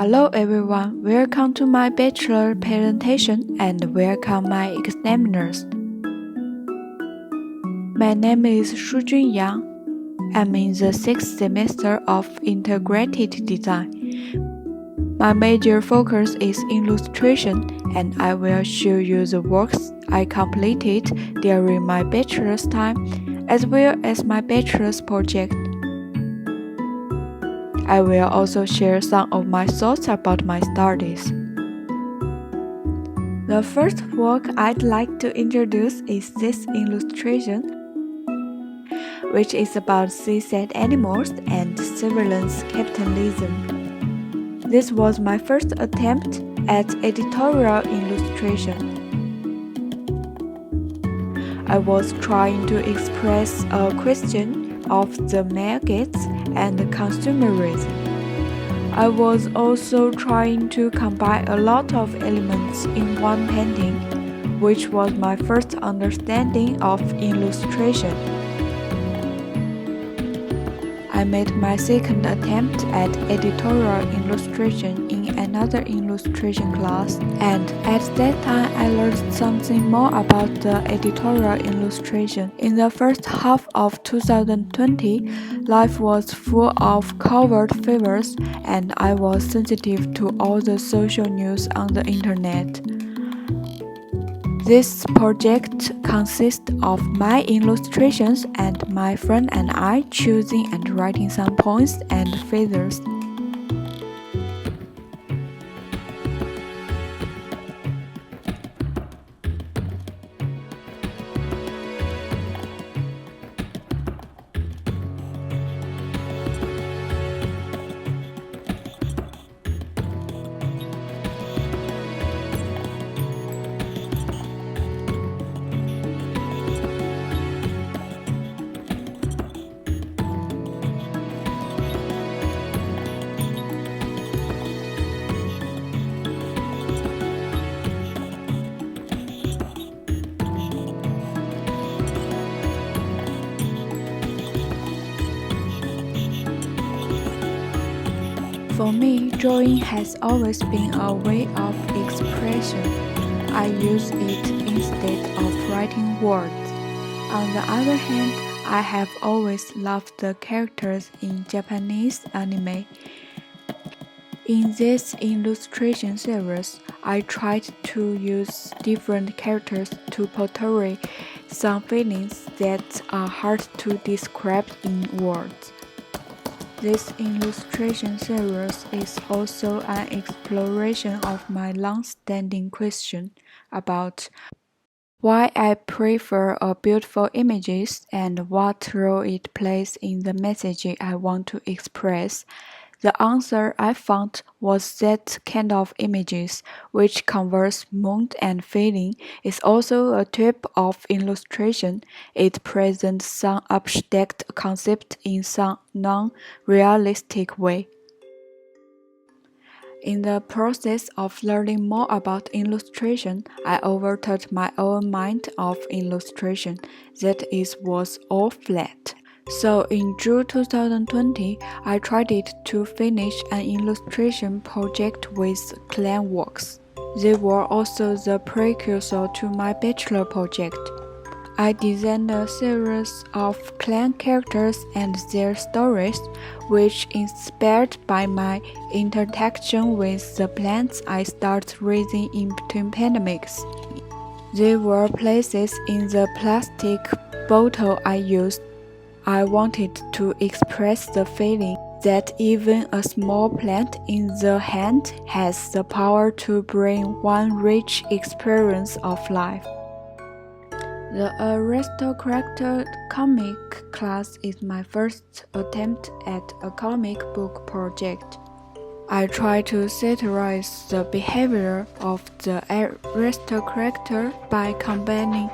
Hello everyone, welcome to my Bachelor Presentation and welcome my examiners. My name is Shujun Yang. I'm in the 6th semester of Integrated Design. My major focus is illustration and I will show you the works I completed during my bachelor's time as well as my bachelor's project. I will also share some of my thoughts about my studies. The first work I'd like to introduce is this illustration, which is about seaside animals and surveillance capitalism. This was my first attempt at editorial illustration. I was trying to express a question of the markets and consumerism. I was also trying to combine a lot of elements in one painting, which was my first understanding of illustration. I made my second attempt at editorial illustration in another illustration class, and at that time I learned something more about the editorial illustration. In the first half of 2020, life was full of COVID fevers, and I was sensitive to all the social news on the internet. This project consists of my illustrations and my friend and I choosing and writing some points and phrases. For me, drawing has always been a way of expression. I use it instead of writing words. On the other hand, I have always loved the characters in Japanese anime. In this illustration series, I tried to use different characters to portray some feelings that are hard to describe in words. This illustration series is also an exploration of my long-standing question about why I prefer beautiful images and what role it plays in the message I want to express. The answer I found was that kind of images, which conveys mood and feeling, is also a type of illustration. It presents some abstract concept in some non-realistic way. In the process of learning more about illustration, I overtaught my own mind of illustration, that is, was all flat. So in June 2020, I tried to finish an illustration project with clan works. They were also the precursor to my bachelor project. I designed a series of clan characters and their stories, which inspired by my interaction with the plants I started raising in between pandemics. There were places in the plastic bottle I used. I wanted to express the feeling that even a small plant in the hand has the power to bring one rich experience of life. The Aristocrat comic class is my first attempt at a comic book project. I try to satirize the behavior of the aristocrat by combining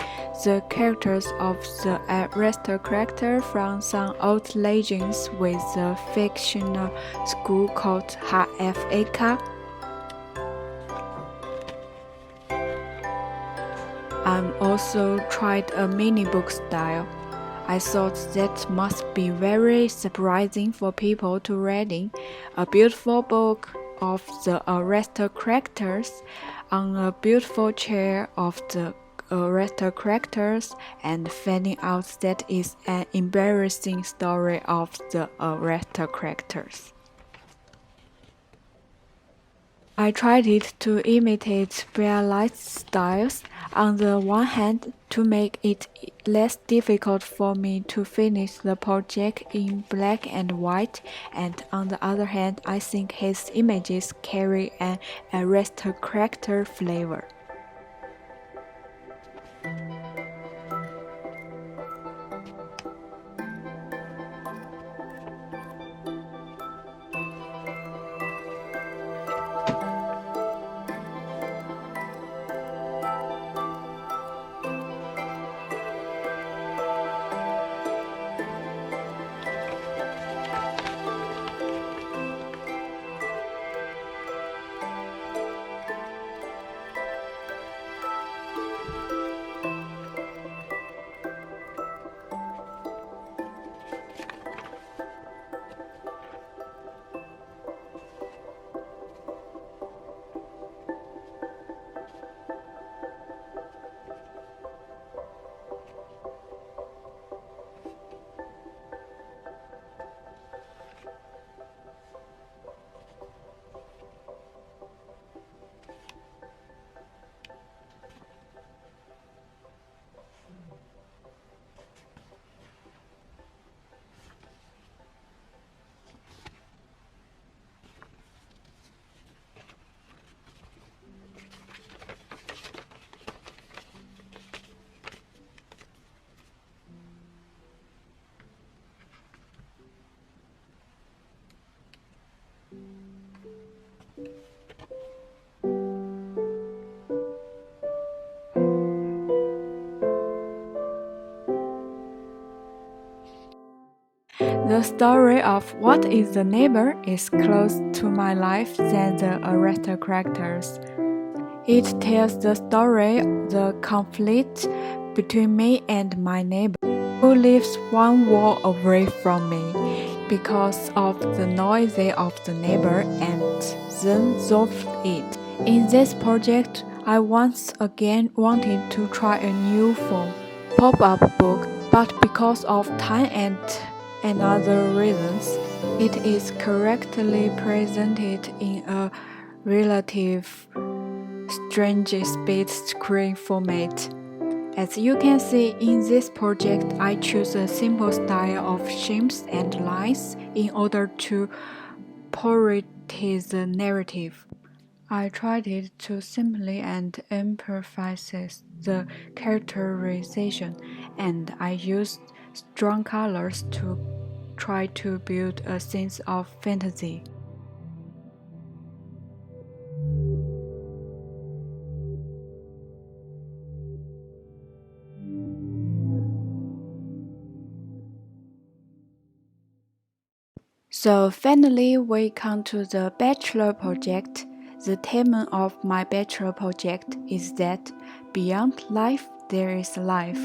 the characters of the aristocrat from some old legends with a fictional school called HFAK. I also tried a mini book style. I thought that must be very surprising for people to reading. A beautiful book of the aristocrats on a beautiful chair of the aristocrats and finding out that is an embarrassing story of the aristocrats. I tried to imitate realized styles, on the one hand to make it less difficult for me to finish the project in black and white, and on the other hand I think his images carry an aristocrat flavor. The story of What is the Neighbor is close to my life than the aristocrats. It tells the story the conflict between me and my neighbor, who lives one wall away from me, because of the noise of the neighbor, and then solved it. In this project, I once again wanted to try a new form, pop-up book, but because of time and other reasons, it is correctly presented in a relative strange split screen format. As you can see in this project, I choose a simple style of shapes and lines in order to portray the narrative. I tried to simply and emphasize the characterization, and I used strong colors to try to build a sense of fantasy. So finally, we come to the Bachelor project. The theme of my Bachelor project is that beyond life, there is life.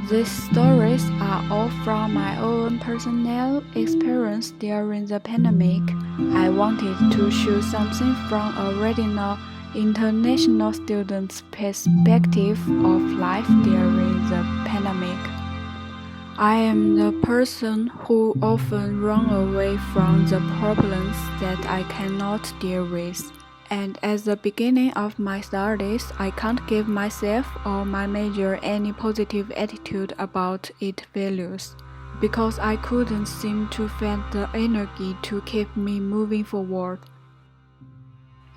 These stories are all from my own personal experience during the pandemic. I wanted to show something from a regional international student's perspective of life during the pandemic. I am the person who often runs away from the problems that I cannot deal with. And at the beginning of my studies, I can't give myself or my major any positive attitude about its values, because I couldn't seem to find the energy to keep me moving forward.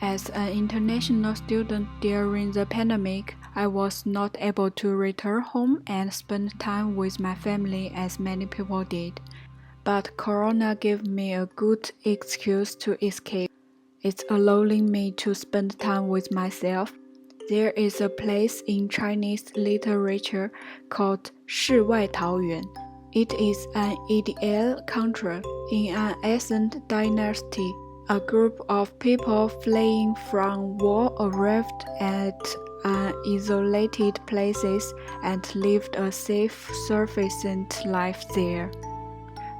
As an international student during the pandemic, I was not able to return home and spend time with my family as many people did. But Corona gave me a good excuse to escape. It's allowing me to spend time with myself. There is a place in Chinese literature called 世外桃源. It is an ideal country in an ancient dynasty. A group of people fleeing from war arrived at isolated places and lived a safe, sufficient life there.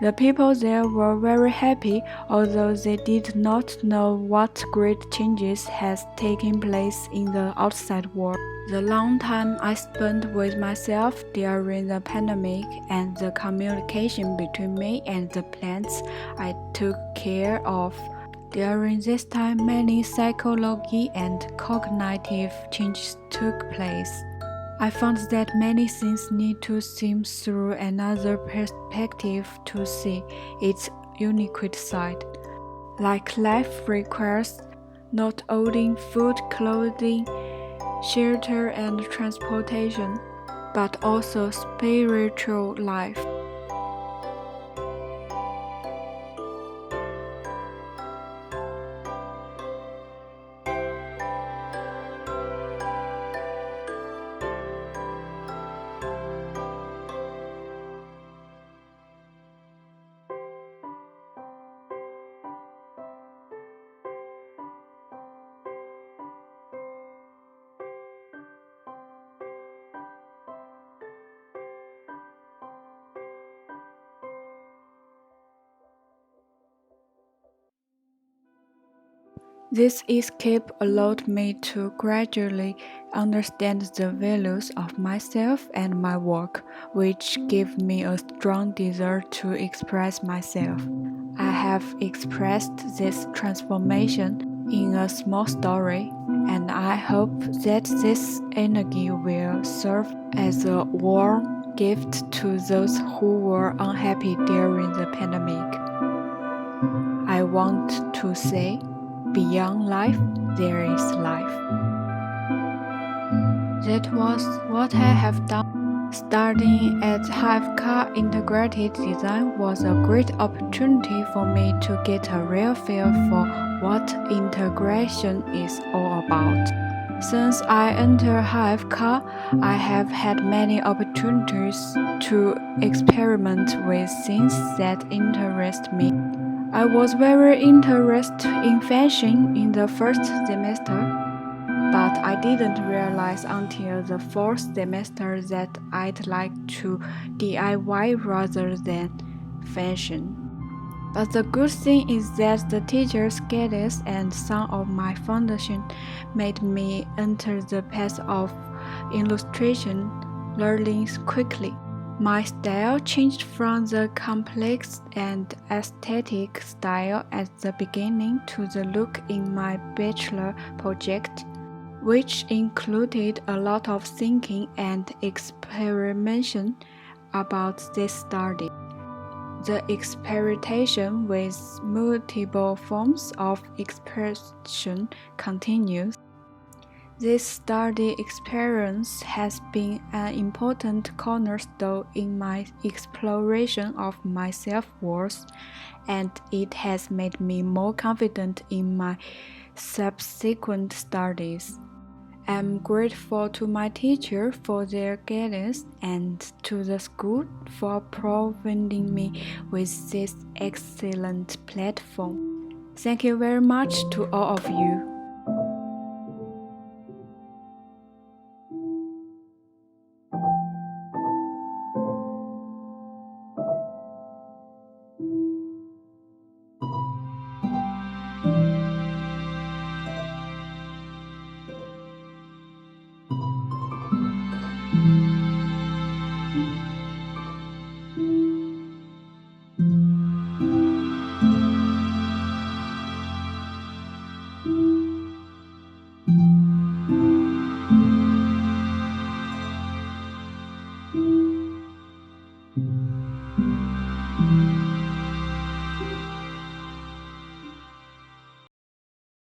The people there were very happy, although they did not know what great changes had taken place in the outside world. The long time I spent with myself during the pandemic and the communication between me and the plants I took care of. During this time, many psychological and cognitive changes took place. I found that many things need to see through another perspective to see its unique side. Like life requires not only food, clothing, shelter, and transportation, but also spiritual life. This escape allowed me to gradually understand the values of myself and my work, which gave me a strong desire to express myself. I have expressed this transformation in a small story, and I hope that this energy will serve as a warm gift to those who were unhappy during the pandemic. I want to say, beyond life, there is life. That was what I have done. Studying at Hive Integrated Design was a great opportunity for me to get a real feel for what integration is all about. Since I entered Hive, I have had many opportunities to experiment with things that interest me. I was very interested in fashion in the first semester, but I didn't realize until the fourth semester that I'd like to DIY rather than fashion. But the good thing is that the teacher's guidance and some of my foundation made me enter the path of illustration learning quickly. My style changed from the complex and aesthetic style at the beginning to the look in my bachelor project, which included a lot of thinking and experimentation about this study. The experimentation with multiple forms of expression continues. This study experience has been an important cornerstone in my exploration of my self-worth, and it has made me more confident in my subsequent studies. I'm grateful to my teacher for their guidance and to the school for providing me with this excellent platform. Thank you very much to all of you.